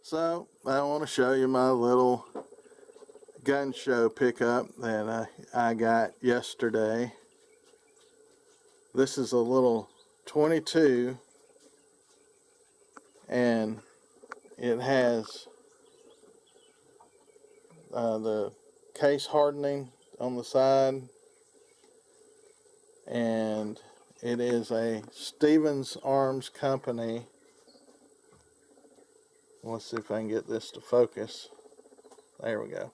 So I want to show you my little gun show pickup that I got yesterday. This is a little 22 and it has the case hardening on the side, and it is a Stevens Arms Company. Let's see if I can get this to focus. There we go.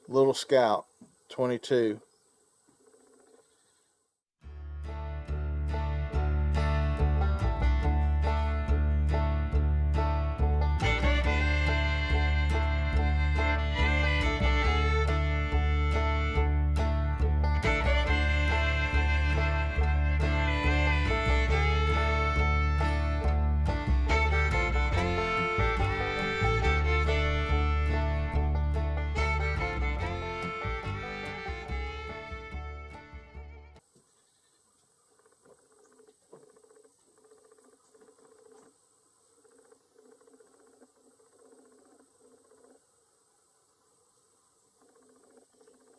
Little Scout 22.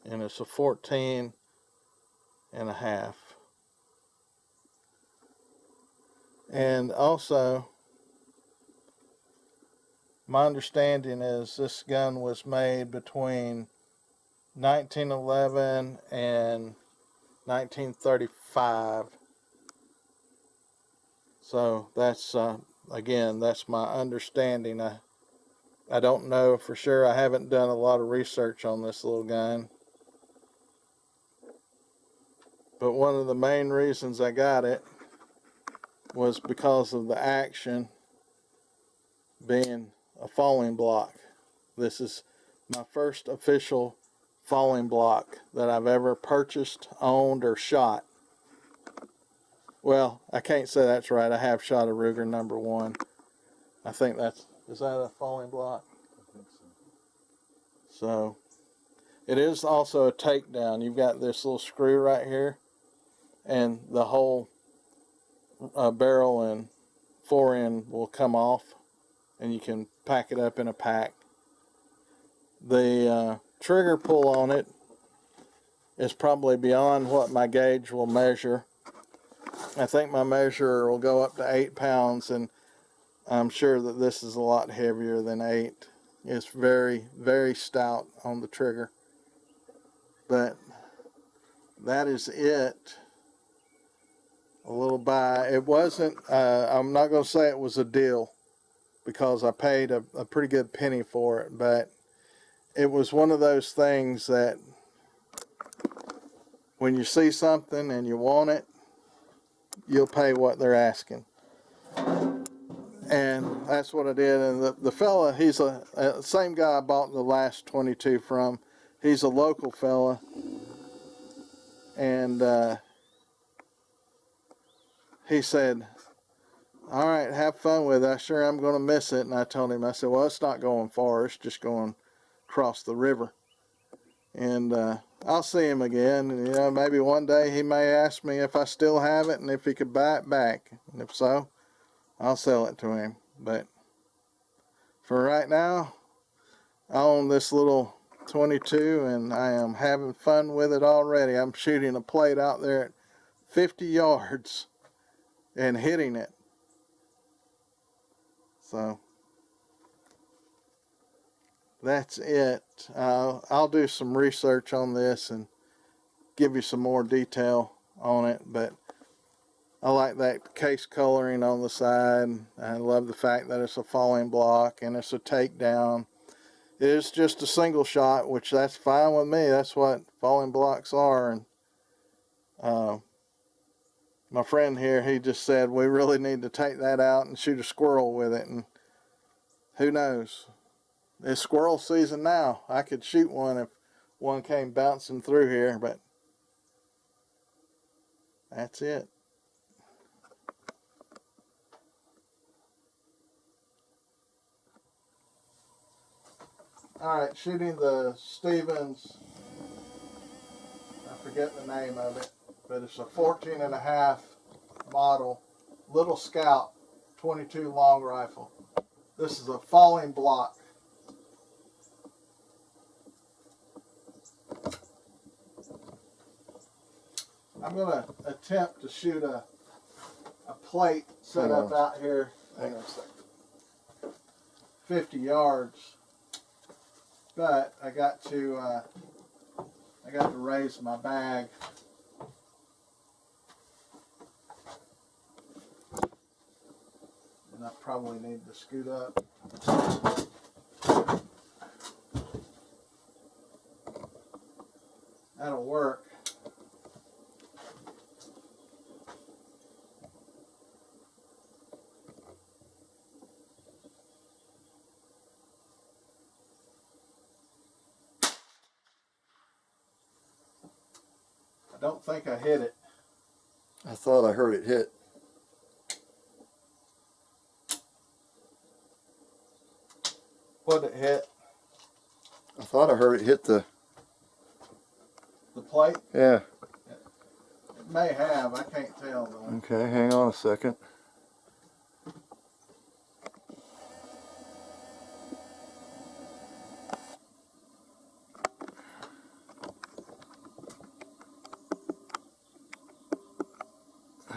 And it's a 14 and a half. And also, my understanding is this gun was made between 1911 and 1935. So that's again, that's my understanding. I don't know for sure. I haven't done a lot of research on this little gun. But one of the main reasons I got it was because of the action being a falling block. This is my first official falling block that I've ever purchased, owned, or shot. Well, I can't say that's right. I have shot a Ruger number 1. I think is that a falling block? I think so. So, it is also a takedown. You've got this little screw right here, and the whole barrel and fore-end will come off, and you can pack it up in a pack. The trigger pull on it is probably beyond what my gauge will measure. I think my measure will go up to 8 pounds, and I'm sure that this is a lot heavier than 8. It's very, very stout on the trigger. But that is it. A little buy. It wasn't, I'm not going to say it was a deal, because I paid a pretty good penny for it, but it was one of those things that when you see something and you want it, you'll pay what they're asking. And that's what I did. And the fella, he's the same guy I bought the last 22 from. He's a local fella, and he said, all right, have fun with it. I sure am going to miss it. And I told him, I said, well, it's not going far. It's just going across the river. And I'll see him again. And, you know, maybe one day he may ask me if I still have it and if he could buy it back. And if so, I'll sell it to him. But for right now, I own this little 22 and I am having fun with it already. I'm shooting a plate out there at 50 yards and hitting it. So that's it. I'll do some research on this and give you some more detail on it, but I like that case coloring on the side. I love the fact that it's a falling block and it's a takedown. It is just a single shot, which that's fine with me. That's what falling blocks are. And my friend here, he just said we really need to take that out and shoot a squirrel with it, and who knows? It's squirrel season now. I could shoot one if one came bouncing through here, but that's it. Alright, shooting the Stevens, I forget the name of it, but it's a 14 and a half model Little Scout 22 long rifle. This is a falling block. I'm going to attempt to shoot a plate set up out here. Hang on a second. 50 yards, but I got to raise my bag. And I probably need to scoot up. That'll work. I don't think I hit it. I thought I heard it hit. What did it hit? I thought I heard it hit the plate? Yeah. It may have. I can't tell though. Okay, hang on a second.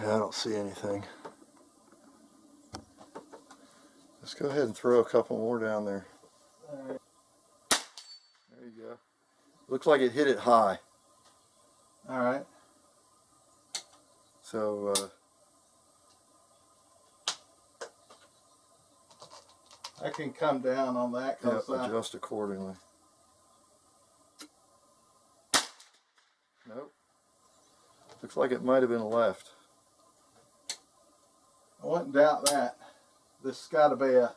Yeah, I don't see anything. Let's go ahead and throw a couple more down there. Alright. There you go. Looks like it hit it high. Alright. So, I can come down on that. yeah, adjust accordingly. Nope. Looks like it might have been left. I wouldn't doubt that. This has got to be a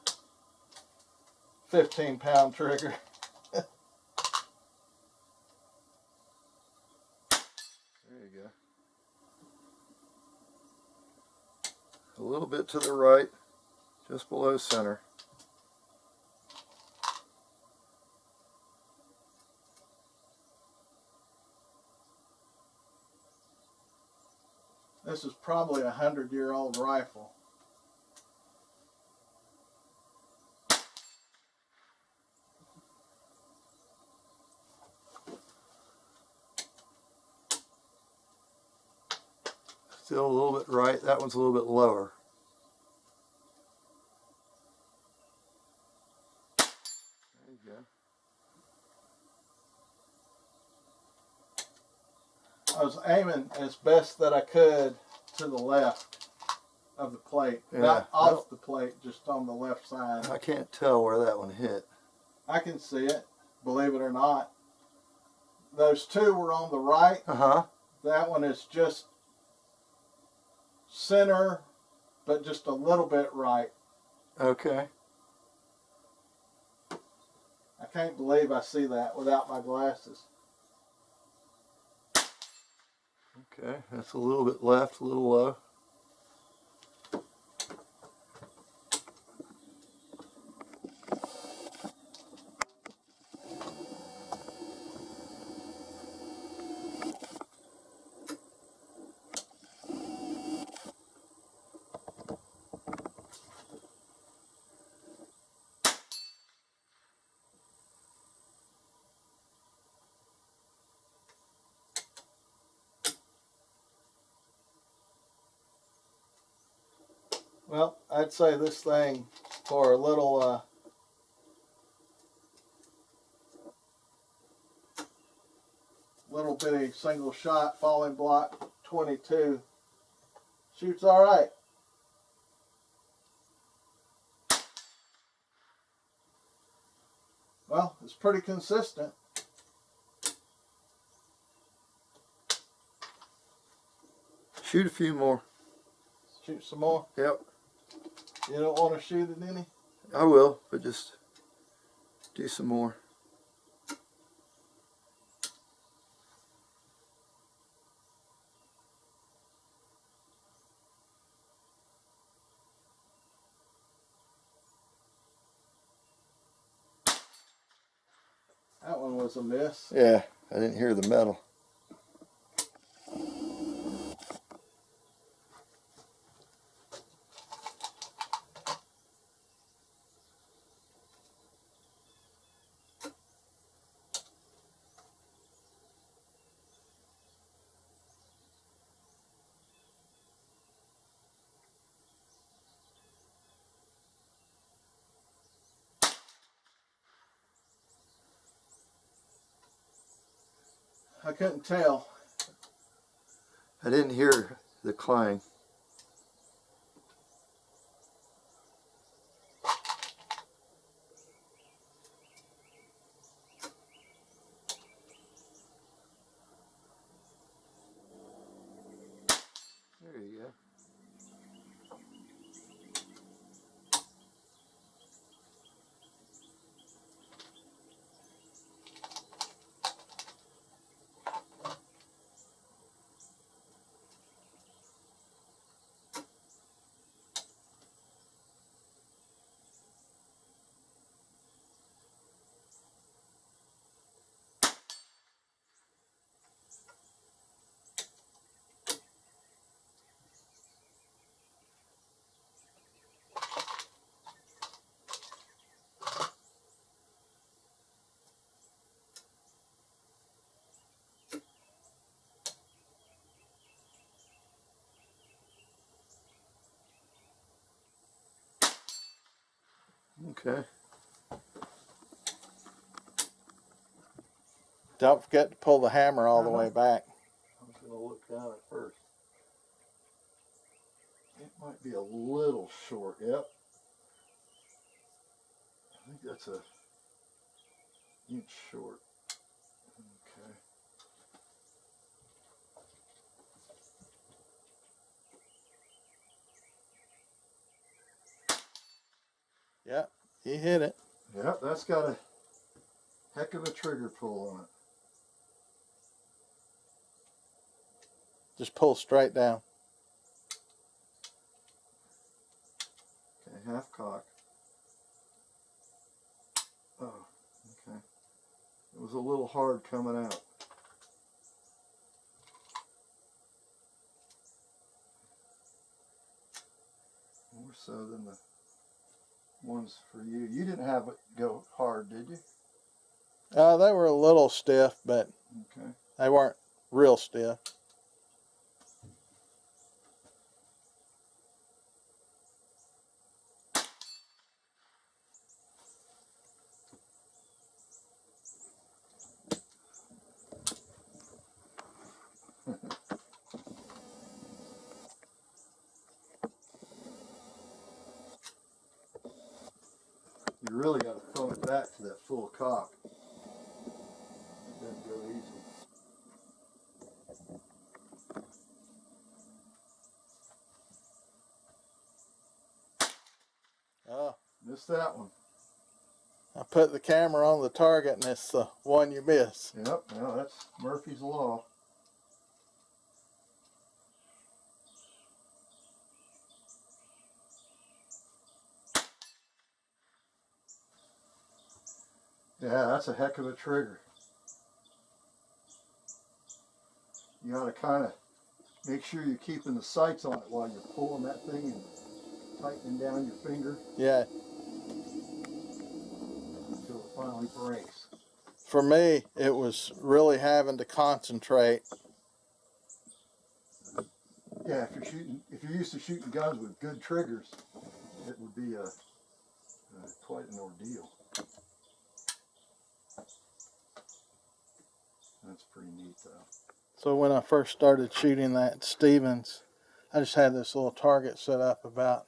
15-pound trigger. There you go. A little bit to the right, just below center. This is probably a 100-year-old rifle. Still a little bit right. That one's a little bit lower. There you go. I was aiming as best that I could to the left of the plate. Yeah, Not off the plate, just on the left side. I can't tell where that one hit. I can see it, believe it or not. Those two were on the right. Uh-huh. That one is just center, but just a little bit right. Okay. I can't believe I see that without my glasses. Okay, that's a little bit left, a little low. Well, I'd say this thing for a little little bitty single shot falling block 22 shoots all right. Well, it's pretty consistent. Shoot a few more. Shoot some more. Yep. You don't want to shoot it any? I will, but just do some more. That one was a miss. Yeah, I didn't hear the metal. I couldn't tell. I didn't hear the clang. There you go. Okay. Don't forget to pull the hammer all the way back. I was going to look down at first. It might be a little short. Yep. I think that's a inch short. Okay. Yep, you hit it. Yep, that's got a heck of a trigger pull on it. Just pull straight down. Okay, half cock. Oh, okay. It was a little hard coming out. More so than the ones for you. You didn't have it go hard, did you? They were a little stiff, but Okay. they weren't real stiff. You really got to throw it back to that full cock. It doesn't go easy. Oh, Missed that one. I put the camera on the target and it's the one you miss. Yep, well, that's Murphy's Law. Yeah, that's a heck of a trigger. You got to kind of make sure you're keeping the sights on it while you're pulling that thing and tightening down your finger Yeah. until it finally breaks. For me, it was really having to concentrate. Yeah, if you're used to shooting guns with good triggers, it would be quite an ordeal. That's pretty neat, though. So when I first started shooting that Stevens, I just had this little target set up about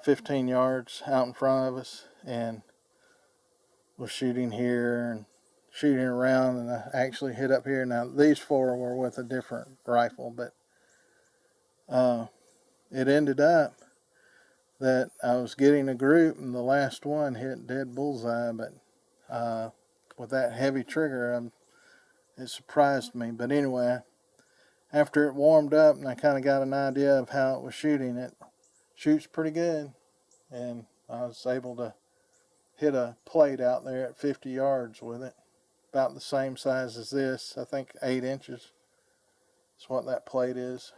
15 yards out in front of us, and was shooting here and shooting around, and I actually hit up here. Now these four were with a different rifle, but it ended up that I was getting a group, and the last one hit dead bullseye. But with that heavy trigger, it surprised me. But anyway, after it warmed up and I kind of got an idea of how it was shooting, it shoots pretty good, and I was able to hit a plate out there at 50 yards with it, about the same size as this. I think 8 inches is what that plate is.